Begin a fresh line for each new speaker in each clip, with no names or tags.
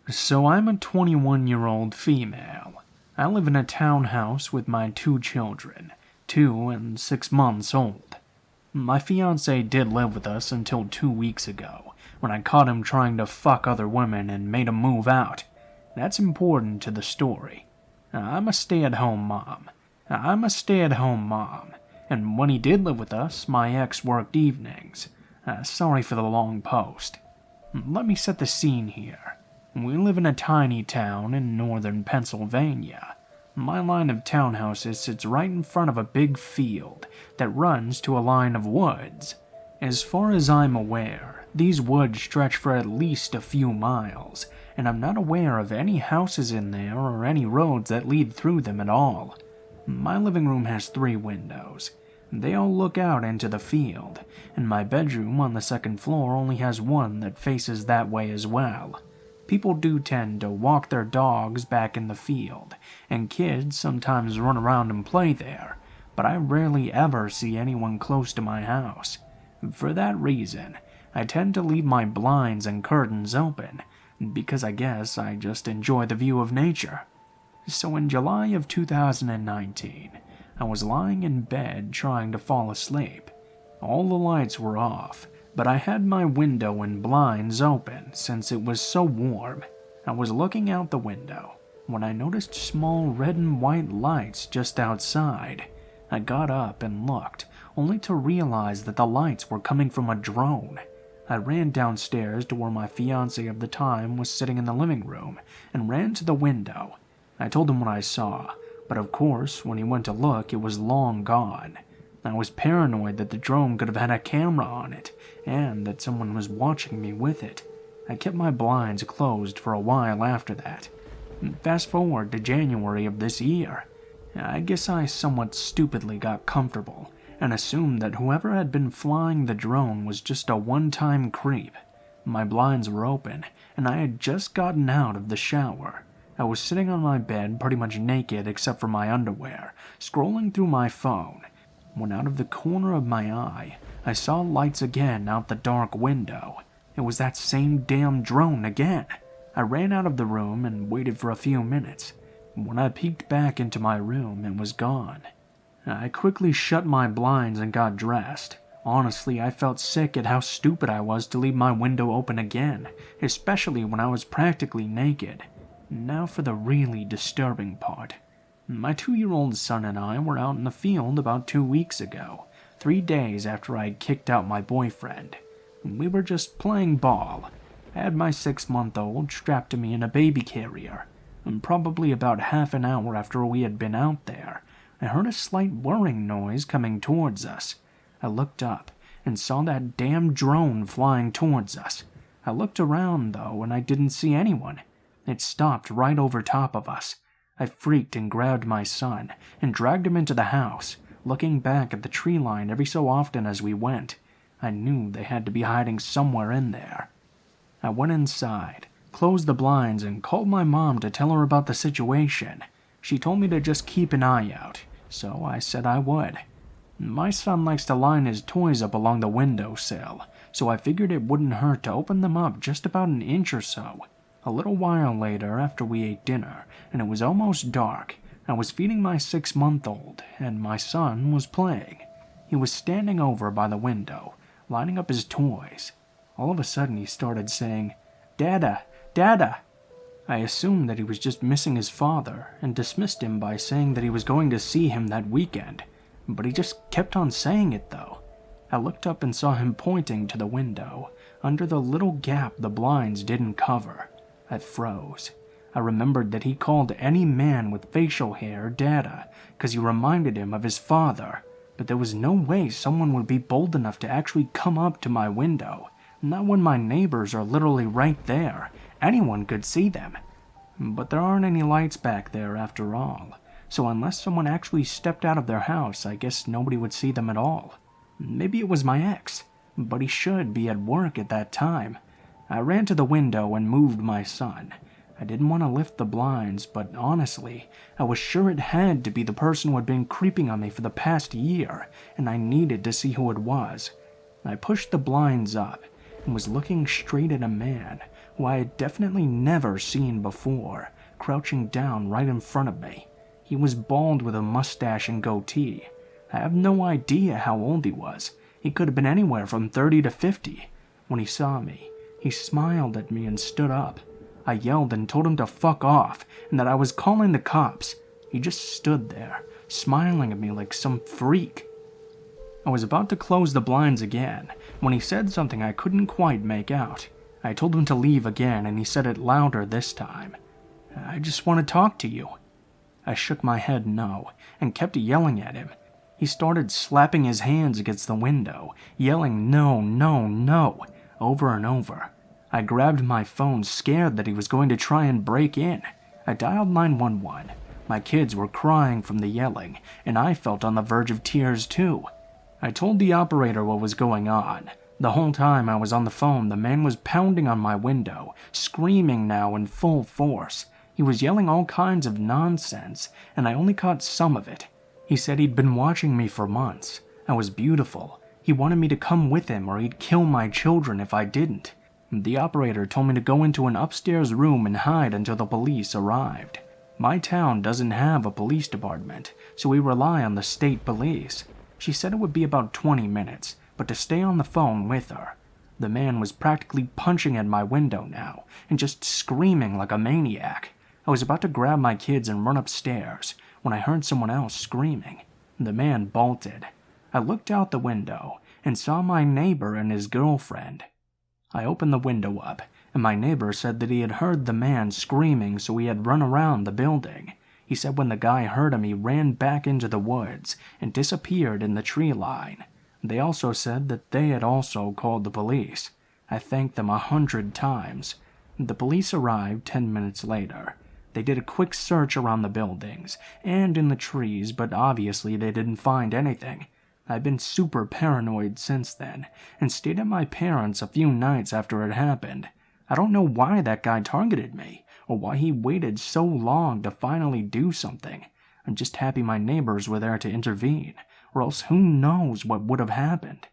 So I'm a 21-year-old female. I live in a townhouse with my 2 children, 2 and 6 months old. My fiance did live with us until 2 weeks ago, when I caught him trying to fuck other women and made him move out. That's important to the story. I'm a stay-at-home mom. And when he did live with us, my ex worked evenings. Sorry for the long post. Let me set the scene here. We live in a tiny town in northern Pennsylvania. My line of townhouses sits right in front of a big field that runs to a line of woods. As far as I'm aware, these woods stretch for at least a few miles, and I'm not aware of any houses in there or any roads that lead through them at all. My living room has 3 windows. They all look out into the field, and my bedroom on the 2nd floor only has one that faces that way as well. People do tend to walk their dogs back in the field, and kids sometimes run around and play there, but I rarely ever see anyone close to my house. For that reason, I tend to leave my blinds and curtains open, because I guess I just enjoy the view of nature. So in July of 2019, I was lying in bed trying to fall asleep. All the lights were off, but I had my window and blinds open since it was so warm. I was looking out the window when I noticed small red and white lights just outside. I got up and looked, only to realize that the lights were coming from a drone. I ran downstairs to where my fiancé of the time was sitting in the living room and ran to the window. I told him what I saw, but of course, when he went to look, it was long gone. I was paranoid that the drone could have had a camera on it, and that someone was watching me with it. I kept my blinds closed for a while after that. Fast forward to January of this year. I guess I somewhat stupidly got comfortable, and assumed that whoever had been flying the drone was just a one-time creep. My blinds were open, and I had just gotten out of the shower. I was sitting on my bed pretty much naked except for my underwear, scrolling through my phone, when out of the corner of my eye, I saw lights again out the dark window. It was that same damn drone again. I ran out of the room and waited for a few minutes. When I peeked back into my room, it was gone. I quickly shut my blinds and got dressed. Honestly, I felt sick at how stupid I was to leave my window open again, especially when I was practically naked. Now for the really disturbing part. My 2-year-old son and I were out in the field about 2 weeks ago, 3 days after I had kicked out my boyfriend. We were just playing ball. I had my 6-month-old strapped to me in a baby carrier, and probably about half an hour after we had been out there, I heard a slight whirring noise coming towards us. I looked up and saw that damn drone flying towards us. I looked around, though, and I didn't see anyone. It stopped right over top of us. I freaked and grabbed my son and dragged him into the house, looking back at the tree line every so often as we went. I knew they had to be hiding somewhere in there. I went inside, closed the blinds, and called my mom to tell her about the situation. She told me to just keep an eye out, so I said I would. My son likes to line his toys up along the windowsill, so I figured it wouldn't hurt to open them up just about an inch or so. A little while later, after we ate dinner, and it was almost dark, I was feeding my 6-month-old, and my son was playing. He was standing over by the window, lining up his toys. All of a sudden he started saying, "Dada, Dada." I assumed that he was just missing his father, and dismissed him by saying that he was going to see him that weekend, but he just kept on saying it though. I looked up and saw him pointing to the window, under the little gap the blinds didn't cover. I froze. I remembered that he called any man with facial hair Dada, because he reminded him of his father, but there was no way someone would be bold enough to actually come up to my window, not when my neighbors are literally right there. Anyone could see them. But there aren't any lights back there after all, so unless someone actually stepped out of their house, I guess nobody would see them at all. Maybe it was my ex, but he should be at work at that time. I ran to the window and moved my son. I didn't want to lift the blinds, but honestly, I was sure it had to be the person who had been creeping on me for the past year, and I needed to see who it was. I pushed the blinds up and was looking straight at a man who I had definitely never seen before, crouching down right in front of me. He was bald with a mustache and goatee. I have no idea how old he was. He could have been anywhere from 30 to 50. When he saw me, he smiled at me and stood up. I yelled and told him to fuck off and that I was calling the cops. He just stood there, smiling at me like some freak. I was about to close the blinds again when he said something I couldn't quite make out. I told him to leave again and he said it louder this time. "I just want to talk to you." I shook my head no and kept yelling at him. He started slapping his hands against the window, yelling no, no, no, over and over. I grabbed my phone, scared that he was going to try and break in. I dialed 911. My kids were crying from the yelling, and I felt on the verge of tears too. I told the operator what was going on. The whole time I was on the phone, the man was pounding on my window, screaming now in full force. He was yelling all kinds of nonsense, and I only caught some of it. He said he'd been watching me for months. I was beautiful. He wanted me to come with him or he'd kill my children if I didn't. The operator told me to go into an upstairs room and hide until the police arrived. My town doesn't have a police department, so we rely on the state police. She said it would be about 20 minutes, but to stay on the phone with her. The man was practically punching at my window now, and just screaming like a maniac. I was about to grab my kids and run upstairs when I heard someone else screaming. The man bolted. I looked out the window and saw my neighbor and his girlfriend. I opened the window up, and my neighbor said that he had heard the man screaming, so he had run around the building. He said when the guy heard him, he ran back into the woods and disappeared in the tree line. They also said that they had also called the police. I thanked them 100 times. The police arrived 10 minutes later. They did a quick search around the buildings and in the trees, but obviously they didn't find anything. I've been super paranoid since then, and stayed at my parents' a few nights after it happened. I don't know why that guy targeted me, or why he waited so long to finally do something. I'm just happy my neighbors were there to intervene, or else who knows what would have happened.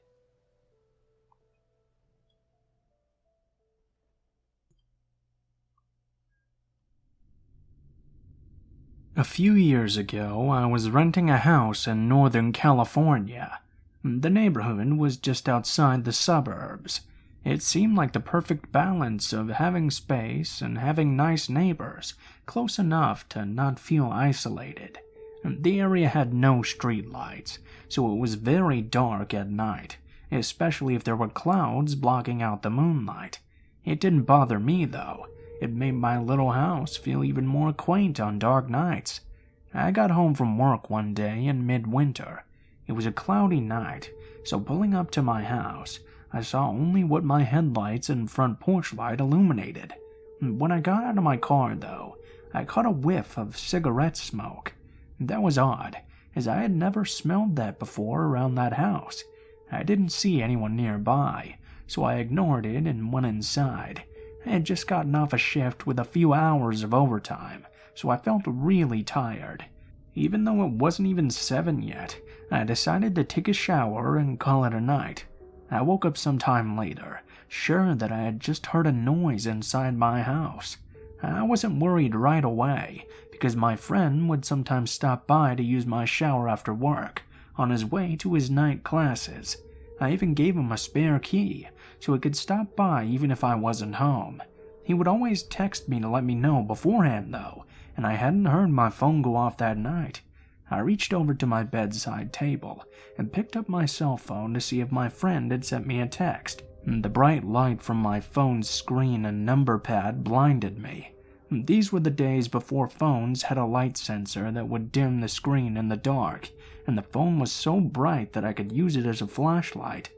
A few years ago, I was renting a house in Northern California. The neighborhood was just outside the suburbs. It seemed like the perfect balance of having space and having nice neighbors, close enough to not feel isolated. The area had no streetlights, so it was very dark at night, especially if there were clouds blocking out the moonlight. It didn't bother me, though. It made my little house feel even more quaint on dark nights. I got home from work one day in midwinter. It was a cloudy night, so pulling up to my house, I saw only what my headlights and front porch light illuminated. When I got out of my car, though, I caught a whiff of cigarette smoke. That was odd, as I had never smelled that before around that house. I didn't see anyone nearby, so I ignored it and went inside. I had just gotten off a shift with a few hours of overtime, so I felt really tired. Even though it wasn't even 7 yet, I decided to take a shower and call it a night. I woke up some time later, sure that I had just heard a noise inside my house. I wasn't worried right away, because my friend would sometimes stop by to use my shower after work, on his way to his night classes. I even gave him a spare key, so he could stop by even if I wasn't home. He would always text me to let me know beforehand, though, and I hadn't heard my phone go off that night. I reached over to my bedside table and picked up my cell phone to see if my friend had sent me a text. The bright light from my phone's screen and number pad blinded me. These were the days before phones had a light sensor that would dim the screen in the dark, and the phone was so bright that I could use it as a flashlight.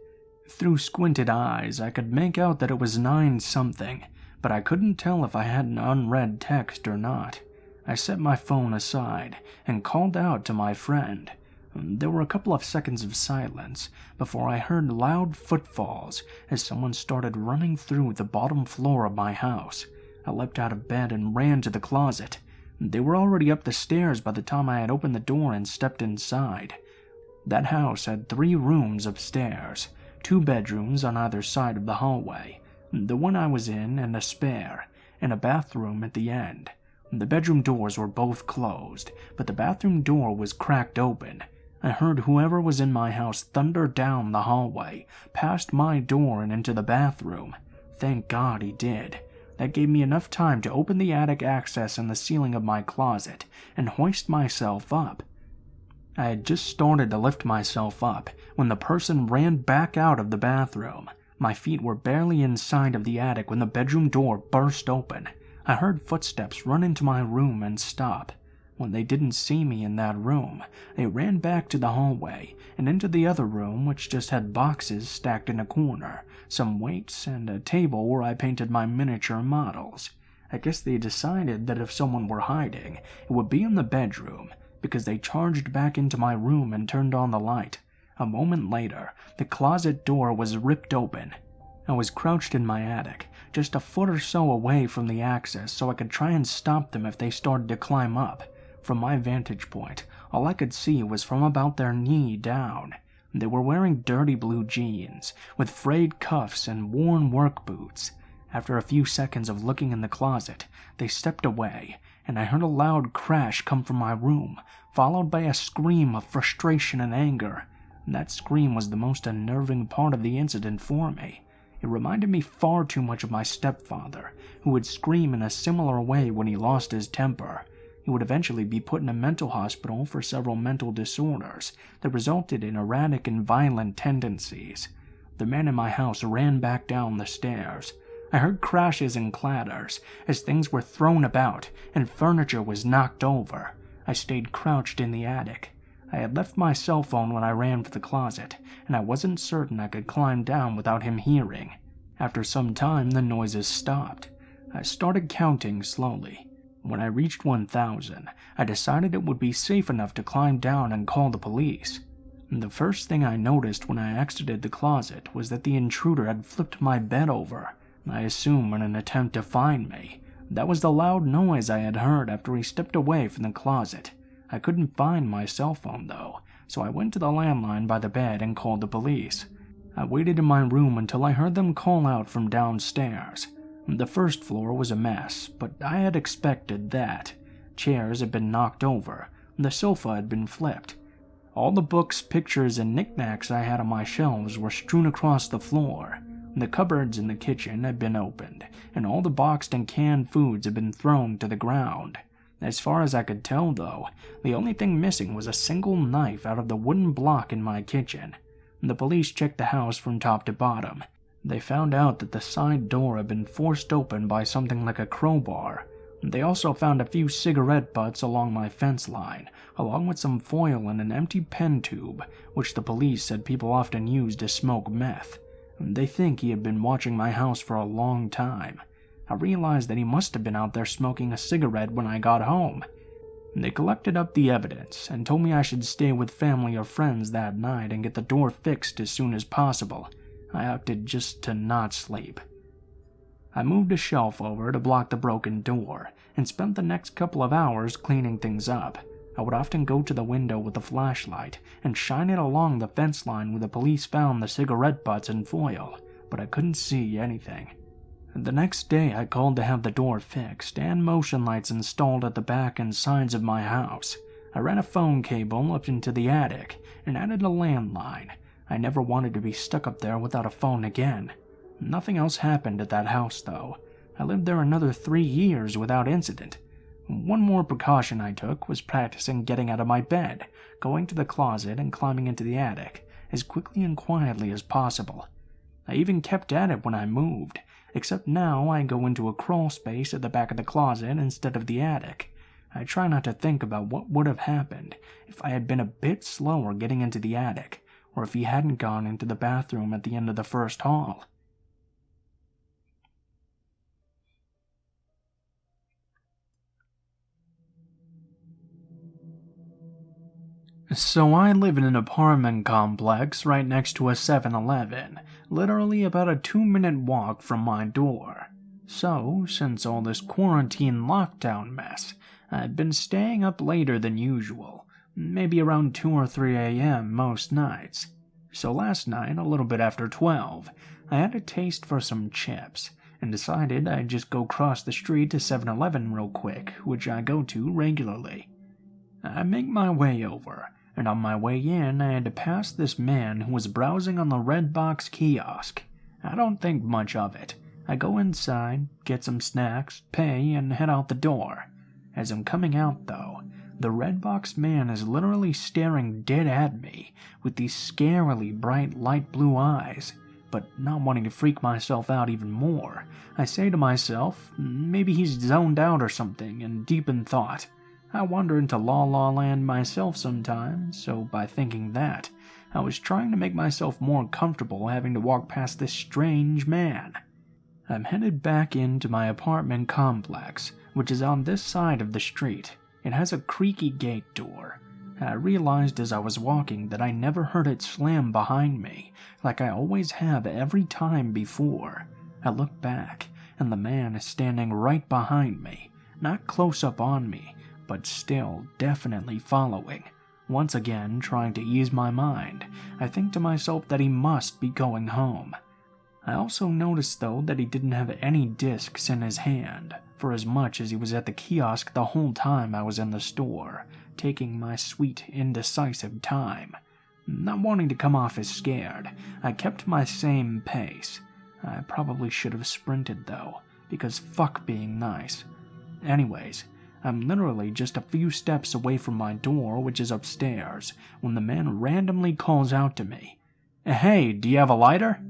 Through squinted eyes, I could make out that it was 9-something, but I couldn't tell if I had an unread text or not. I set my phone aside and called out to my friend. There were a couple of seconds of silence before I heard loud footfalls as someone started running through the bottom floor of my house. I leapt out of bed and ran to the closet. They were already up the stairs by the time I had opened the door and stepped inside. That house had 3 rooms upstairs, 2 bedrooms on either side of the hallway. The one I was in and a spare, and a bathroom at the end. The bedroom doors were both closed, but the bathroom door was cracked open. I heard whoever was in my house thunder down the hallway, past my door and into the bathroom. Thank God he did. That gave me enough time to open the attic access in the ceiling of my closet and hoist myself up. I had just started to lift myself up when the person ran back out of the bathroom. My feet were barely inside of the attic when the bedroom door burst open. I heard footsteps run into my room and stop. When they didn't see me in that room, they ran back to the hallway and into the other room, which just had boxes stacked in a corner, some weights, and a table where I painted my miniature models. I guess they decided that if someone were hiding, it would be in the bedroom, because they charged back into my room and turned on the light. A moment later, the closet door was ripped open. I was crouched in my attic, just a foot or so away from the access so I could try and stop them if they started to climb up. From my vantage point, all I could see was from about their knee down. They were wearing dirty blue jeans, with frayed cuffs and worn work boots. After a few seconds of looking in the closet, they stepped away, and I heard a loud crash come from my room, followed by a scream of frustration and anger. That scream was the most unnerving part of the incident for me. It reminded me far too much of my stepfather, who would scream in a similar way when he lost his temper. He would eventually be put in a mental hospital for several mental disorders that resulted in erratic and violent tendencies. The man in my house ran back down the stairs. I heard crashes and clatters as things were thrown about and furniture was knocked over. I stayed crouched in the attic. I had left my cell phone when I ran for the closet, and I wasn't certain I could climb down without him hearing. After some time, the noises stopped. I started counting slowly. When I reached 1,000, I decided it would be safe enough to climb down and call the police. The first thing I noticed when I exited the closet was that the intruder had flipped my bed over, I assume in an attempt to find me. That was the loud noise I had heard after he stepped away from the closet. I couldn't find my cell phone though, so I went to the landline by the bed and called the police. I waited in my room until I heard them call out from downstairs. The first floor was a mess, but I had expected that. Chairs had been knocked over, the sofa had been flipped. All the books, pictures, and knickknacks I had on my shelves were strewn across the floor. The cupboards in the kitchen had been opened, and all the boxed and canned foods had been thrown to the ground. As far as I could tell, though, the only thing missing was a single knife out of the wooden block in my kitchen. The police checked the house from top to bottom. They found out that the side door had been forced open by something like a crowbar. They also found a few cigarette butts along my fence line, along with some foil and an empty pen tube, which the police said people often used to smoke meth. They think he had been watching my house for a long time. I realized that he must have been out there smoking a cigarette when I got home. They collected up the evidence and told me I should stay with family or friends that night and get the door fixed as soon as possible. I opted just to not sleep. I moved a shelf over to block the broken door and spent the next couple of hours cleaning things up. I would often go to the window with a flashlight and shine it along the fence line where the police found the cigarette butts and foil, but I couldn't see anything. The next day I called to have the door fixed and motion lights installed at the back and sides of my house. I ran a phone cable up into the attic and added a landline. I never wanted to be stuck up there without a phone again. Nothing else happened at that house though. I lived there another 3 years without incident. One more precaution I took was practicing getting out of my bed, going to the closet and climbing into the attic as quickly and quietly as possible. I even kept at it when I moved, except now I go into a crawl space at the back of the closet instead of the attic. I try not to think about what would have happened if I had been a bit slower getting into the attic, or if he hadn't gone into the bathroom at the end of the first hall. So I live in an apartment complex right next to a 7-Eleven, literally about a 2-minute walk from my door. So, since all this quarantine lockdown mess, I've been staying up later than usual, maybe around 2 or 3 a.m. most nights. So last night, a little bit after 12, I had a taste for some chips and decided I'd just go cross the street to 7-Eleven real quick, which I go to regularly. I make my way over, and on my way in I had to pass this man who was browsing on the red box kiosk. I don't think much of it. I go inside, get some snacks, pay, and head out the door. As I'm coming out, though, the red box man is literally staring dead at me with these scarily bright light blue eyes. But not wanting to freak myself out even more, I say to myself, maybe he's zoned out or something and deep in thought. I wander into La La Land myself sometimes, so by thinking that, I was trying to make myself more comfortable having to walk past this strange man. I'm headed back into my apartment complex, which is on this side of the street. It has a creaky gate door. I realized as I was walking that I never heard it slam behind me, like I always have every time before. I look back, and the man is standing right behind me, not close up on me, but still definitely following. Once again, trying to ease my mind, I think to myself that he must be going home. I also noticed, though, that he didn't have any discs in his hand, for as much as he was at the kiosk the whole time I was in the store, taking my sweet, indecisive time. Not wanting to come off as scared, I kept my same pace. I probably should have sprinted, though, because fuck being nice. Anyways, I'm literally just a few steps away from my door, which is upstairs, when the man randomly calls out to me, "Hey, do you have a lighter?"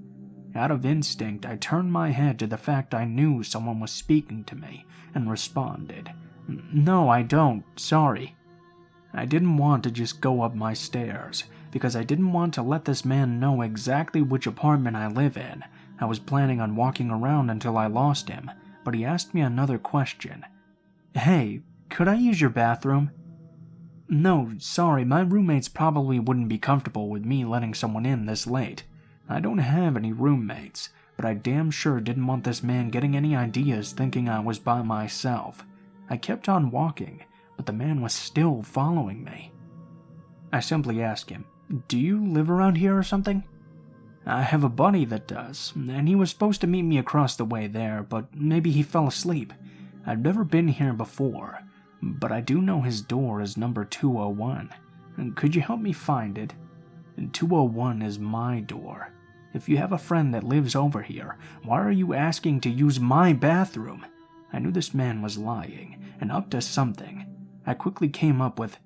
Out of instinct, I turned my head to the fact I knew someone was speaking to me, and responded, "No, I don't, sorry." I didn't want to just go up my stairs, because I didn't want to let this man know exactly which apartment I live in. I was planning on walking around until I lost him, but he asked me another question. "Hey, could I use your bathroom?" "No, sorry, my roommates probably wouldn't be comfortable with me letting someone in this late. I don't have any roommates, but I damn sure didn't want this man getting any ideas thinking I was by myself." I kept on walking, but the man was still following me. I simply asked him, "Do you live around here or something?" "I have a buddy that does, and he was supposed to meet me across the way there, but maybe he fell asleep. I've never been here before, but I do know his door is number 201. Could you help me find it? 201 is my door. If you have a friend that lives over here, why are you asking to use my bathroom?" I knew this man was lying, and up to something. I quickly came up with,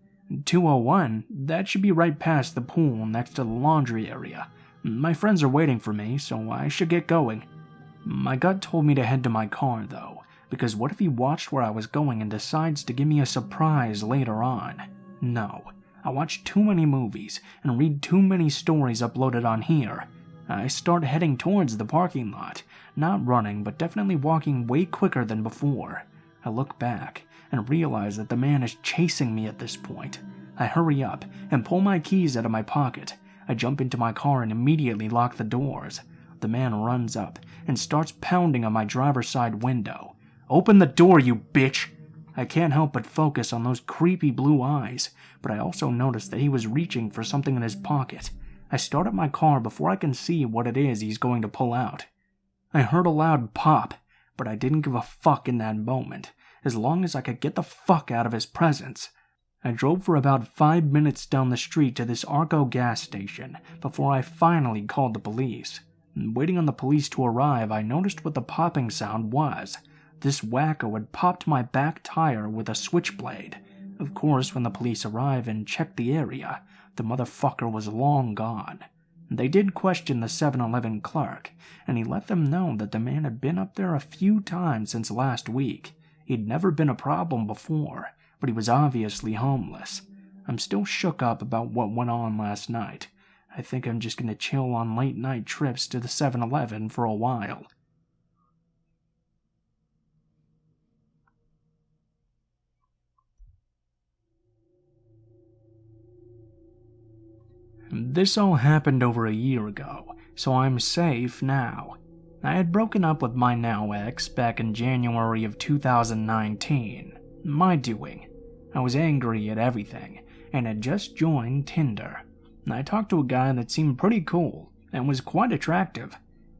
201? That should be right past the pool next to the laundry area. My friends are waiting for me, so I should get going. My gut told me to head to my car, though, because what if he watched where I was going and decides to give me a surprise later on? No. I watch too many movies and read too many stories uploaded on here. I start heading towards the parking lot, not running but definitely walking way quicker than before. I look back and realize that the man is chasing me at this point. I hurry up and pull my keys out of my pocket. I jump into my car and immediately lock the doors. The man runs up and starts pounding on my driver's side window. "Open the door, you bitch!" I can't help but focus on those creepy blue eyes, but I also notice that he was reaching for something in his pocket. I start up my car before I can see what it is he's going to pull out. I heard a loud pop, but I didn't give a fuck in that moment, as long as I could get the fuck out of his presence. I drove for about 5 minutes down the street to this Arco gas station before I finally called the police. Waiting on the police to arrive, I noticed what the popping sound was. This wacko had popped my back tire with a switchblade. Of course, when the police arrived and checked the area, the motherfucker was long gone. They did question the 7-Eleven clerk, and he let them know that the man had been up there a few times since last week. He'd never been a problem before, but he was obviously homeless. I'm still shook up about what went on last night. I think I'm just gonna chill on late-night trips to the 7-Eleven for a while. This all happened over a year ago, so I'm safe now. I had broken up with my now ex back in January of 2019. My doing. I was angry at everything, and had just joined Tinder. I talked to a guy that seemed pretty cool, and was quite attractive.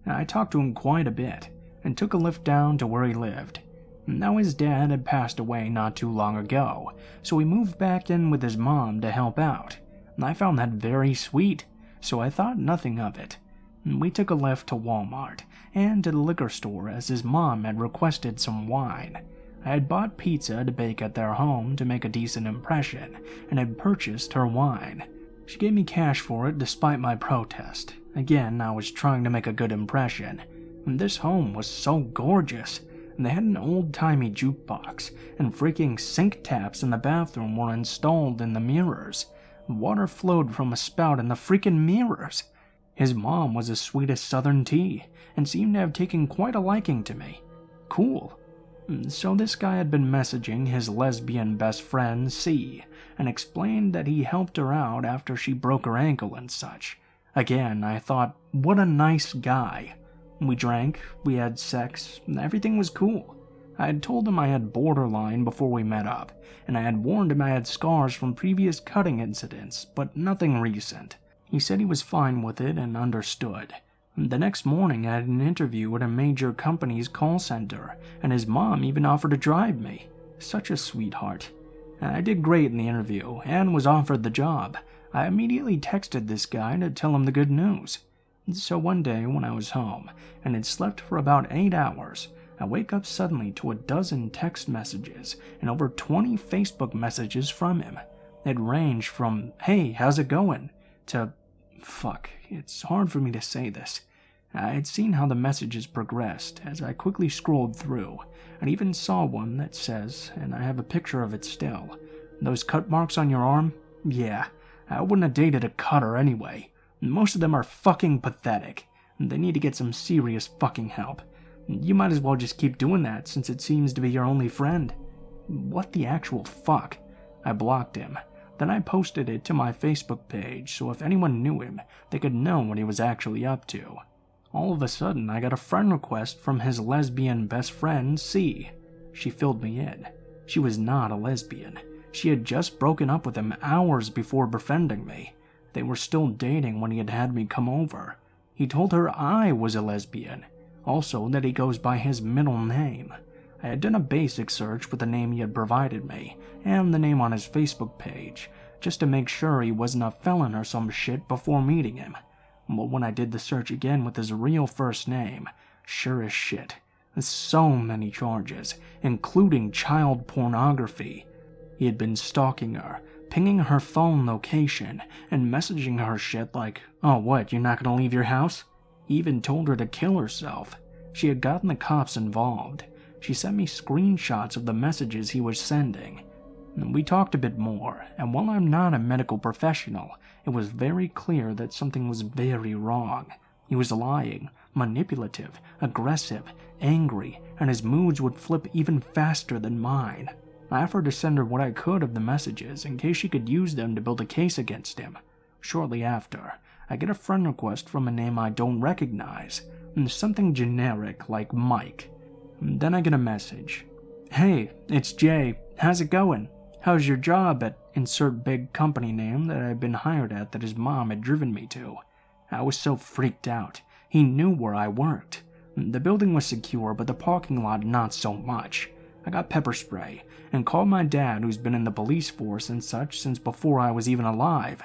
I talked to him quite a bit, and took a lift down to where he lived. Now his dad had passed away not too long ago, so he moved back in with his mom to help out. I found that very sweet, so I thought nothing of it. We took a lift to Walmart and to the liquor store as his mom had requested some wine. I had bought pizza to bake at their home to make a decent impression and had purchased her wine. She gave me cash for it despite my protest. Again, I was trying to make a good impression. This home was so gorgeous. They had an old-timey jukebox, and freaking sink taps in the bathroom were installed in the mirrors. Water flowed from a spout in the freaking mirrors. His mom was as sweet as Southern tea, and seemed to have taken quite a liking to me. Cool. So this guy had been messaging his lesbian best friend, C, and explained that he helped her out after she broke her ankle and such. Again, I thought, what a nice guy. We drank, we had sex, everything was cool. I had told him I had borderline before we met up, and I had warned him I had scars from previous cutting incidents, but nothing recent. He said he was fine with it and understood. The next morning I had an interview at a major company's call center, and his mom even offered to drive me. Such a sweetheart. I did great in the interview, and was offered the job. I immediately texted this guy to tell him the good news. So one day when I was home, and had slept for about 8 hours, I wake up suddenly to a dozen text messages and over 20 Facebook messages from him. It ranged from, "Hey, how's it going?" to, fuck, it's hard for me to say this. I had seen how the messages progressed as I quickly scrolled through, and even saw one that says, and I have a picture of it still, "Those cut marks on your arm? Yeah, I wouldn't have dated a cutter anyway. Most of them are fucking pathetic. They need to get some serious fucking help. You might as well just keep doing that since it seems to be your only friend." What the actual fuck? I blocked him. Then I posted it to my Facebook page so if anyone knew him, they could know what he was actually up to. All of a sudden, I got a friend request from his lesbian best friend, C. She filled me in. She was not a lesbian. She had just broken up with him hours before befriending me. They were still dating when he had me come over. He told her I was a lesbian. Also that he goes by his middle name. I had done a basic search with the name he had provided me, and the name on his Facebook page, just to make sure he wasn't a felon or some shit before meeting him. But when I did the search again with his real first name, sure as shit, so many charges, including child pornography. He had been stalking her, pinging her phone location, and messaging her shit like, "Oh what, you're not gonna leave your house?" He even told her to kill herself. She had gotten the cops involved. She sent me screenshots of the messages he was sending. We talked a bit more, and while I'm not a medical professional, it was very clear that something was very wrong. He was lying, manipulative, aggressive, angry, and his moods would flip even faster than mine. I offered to send her what I could of the messages in case she could use them to build a case against him. Shortly after, I get a friend request from a name I don't recognize, something generic like Mike. Then I get a message. "Hey, it's Jay. How's it going? How's your job at insert big company name that I've been hired at that his mom had driven me to?" I was so freaked out. He knew where I worked. The building was secure, but the parking lot not so much. I got pepper spray and called my dad, who's been in the police force and such since before I was even alive.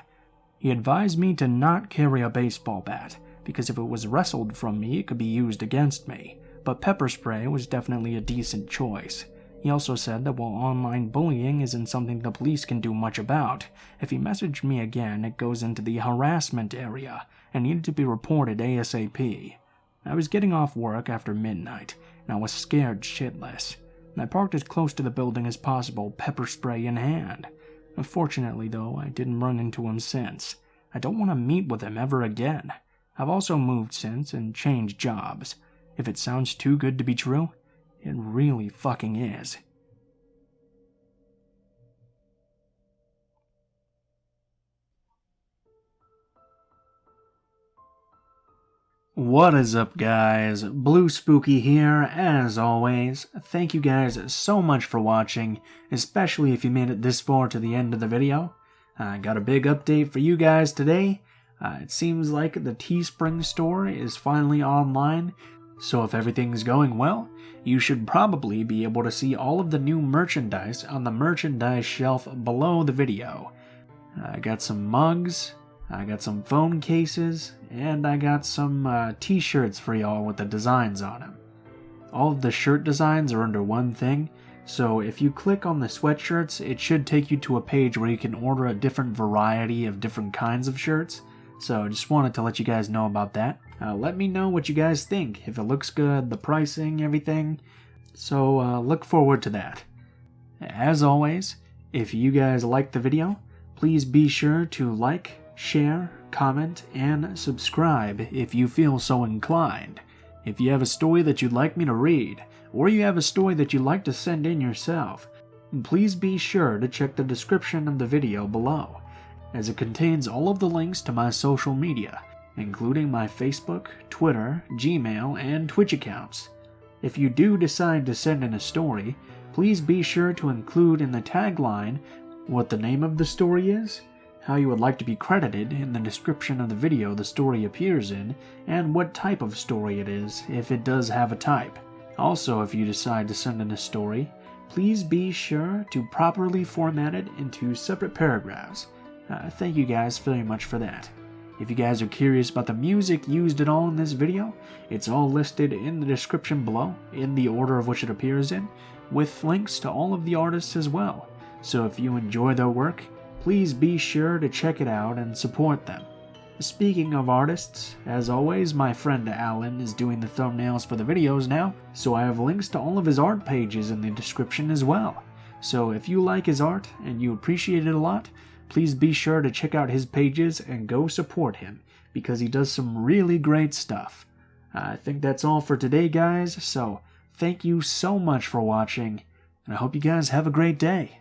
He advised me to not carry a baseball bat, because if it was wrestled from me, it could be used against me, but pepper spray was definitely a decent choice. He also said that while online bullying isn't something the police can do much about, if he messaged me again, it goes into the harassment area and needed to be reported ASAP. I was getting off work after midnight, and I was scared shitless. I parked as close to the building as possible, pepper spray in hand. Unfortunately, though, I didn't run into him since. I don't want to meet with him ever again. I've also moved since and changed jobs. If it sounds too good to be true, it really fucking is. What is up, guys? Blue Spooky here, as always. Thank you guys so much for watching, especially if you made it this far to the end of the video. I got a big update for you guys today. It seems like the Teespring store is finally online, so if everything's going well, you should probably be able to see all of the new merchandise on the merchandise shelf below the video. I got some mugs, I got some phone cases, and I got some t-shirts for y'all with the designs on them. All of the shirt designs are under one thing, so if you click on the sweatshirts, it should take you to a page where you can order a different variety of different kinds of shirts. So I just wanted to let you guys know about that. Let me know what you guys think, if it looks good, the pricing, everything. So look forward to that. As always, if you guys liked the video, please be sure to like, share, comment, and subscribe if you feel so inclined. If you have a story that you'd like me to read, or you have a story that you'd like to send in yourself, please be sure to check the description of the video below, as it contains all of the links to my social media, including my Facebook, Twitter, Gmail, and Twitch accounts. If you do decide to send in a story, please be sure to include in the tagline what the name of the story is, how you would like to be credited in the description of the video the story appears in, and what type of story it is, if it does have a type. Also, if you decide to send in a story, please be sure to properly format it into separate paragraphs. Thank you guys very much for that. If you guys are curious about the music used at all in this video, it's all listed in the description below, in the order of which it appears in, with links to all of the artists as well. So if you enjoy their work, please be sure to check it out and support them. Speaking of artists, as always, my friend Alan is doing the thumbnails for the videos now, so I have links to all of his art pages in the description as well. So if you like his art and you appreciate it a lot, please be sure to check out his pages and go support him, because he does some really great stuff. I think that's all for today, guys, so thank you so much for watching, and I hope you guys have a great day.